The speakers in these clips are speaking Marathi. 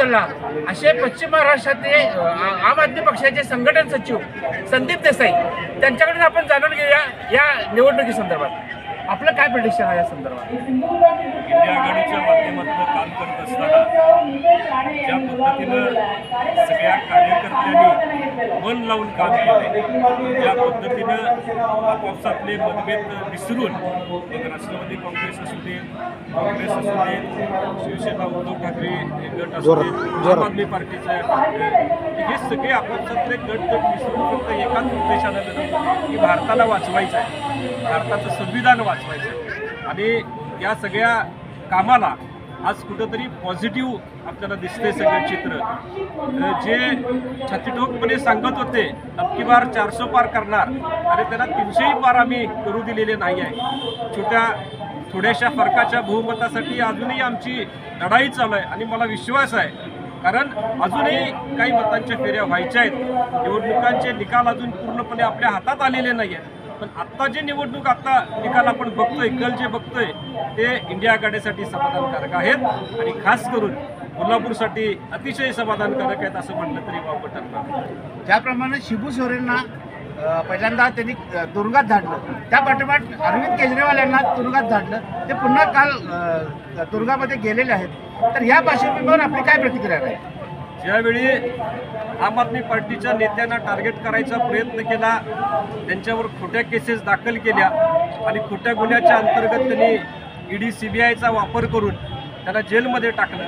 उचलला असे पश्चिम महाराष्ट्रातले आम आदमी पक्षाचे संघटन सचिव संदीप देसाई त्यांच्याकडून आपण जाणून घेऊया या निवडणुकीसंदर्भात आपलं काय प्रेडिक्शन आहे या संदर्भात। इंडिया आघाडीच्या माध्यमातून काम करत असताना ज्या पद्धतीनं सगळ्या कार्यकर्त्यांनी मन लावून काम केले, ज्या पद्धतीनं आपापसातले मतभेद विसरून मग राष्ट्रवादी काँग्रेस असू दे, काँग्रेस असू दे, शिवसेना उद्धव ठाकरे गट असू दे, आम आदमी पार्टीचा हे सगळे आपापसातले गट विसरून फक्त एकाच उद्देशानं लढत की भारताला वाचवायचं आहे, भारताचं संविधान वाचवायचं आहे। आणि या सगळ्या कामाला आज कुठंतरी पॉझिटिव्ह आपल्याला दिसते सगळं चित्र। जे छातीठोकपणे सांगत होते अबकी बार 400 पार करणार आणि त्यांना 300 पार आम्ही करू दिलेले नाही आहे। थोड्याशा फरकाच्या बहुमतासाठी अजूनही आमची लढाई चालू आहे आणि मला विश्वास आहे कारण अजूनही काही मतांच्या फेऱ्या व्हायच्या आहेत। निवडणुकांचे निकाल अजून पूर्णपणे आपल्या हातात आलेले नाही आहेत, पण आत्ता जे निवडणूक आता निकाल आपण बघतोय, कल जे बघतोय ते इंडिया आघाडीसाठी समाधानकारक आहेत आणि खास करून कोल्हापूरसाठी अतिशय समाधानकारक आहेत असं म्हटलं तरी वावगं ठरणार। ज्याप्रमाणे शिबू सोरेंना पहिल्यांदा त्यांनी तुरुंगात धाडलं, त्या पाठोपाठ अरविंद केजरीवाल यांना तुरुंगात धाडलं, ते पुन्हा काल तुरुंगामध्ये गेलेले आहेत, तर या पार्श्वभूमीवर आपली काय प्रतिक्रिया आहे? ज्यावेळी आम आदमी पार्टीच्या नेत्यांना टार्गेट करायचा प्रयत्न केला, त्यांच्यावर खोट्या केसेस दाखल केल्या आणि खोट्या गुन्ह्याच्या अंतर्गत त्यांनी ईडी सीबीआयचा वापर करून त्यांना जेलमध्ये टाकलं,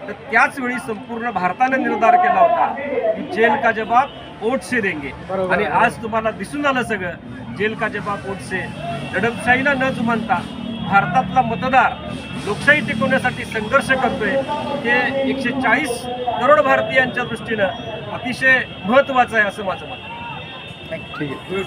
तर त्याचवेळी संपूर्ण भारतानं निर्धार केला होता की जेल का जवाब वोट से देंगे। आणि आज तुम्हाला दिसून आलं सगळं, जेल का जवाब वोट से। दडपशाहीला न जुमानता भारतातला मतदार लोकशाही टिकवण्यासाठी संघर्ष करतोय, हे 140 करोड भारतीयांच्या दृष्टीनं अतिशय महत्त्वाचं आहे असं माझं मत आहे। ठीक आहे।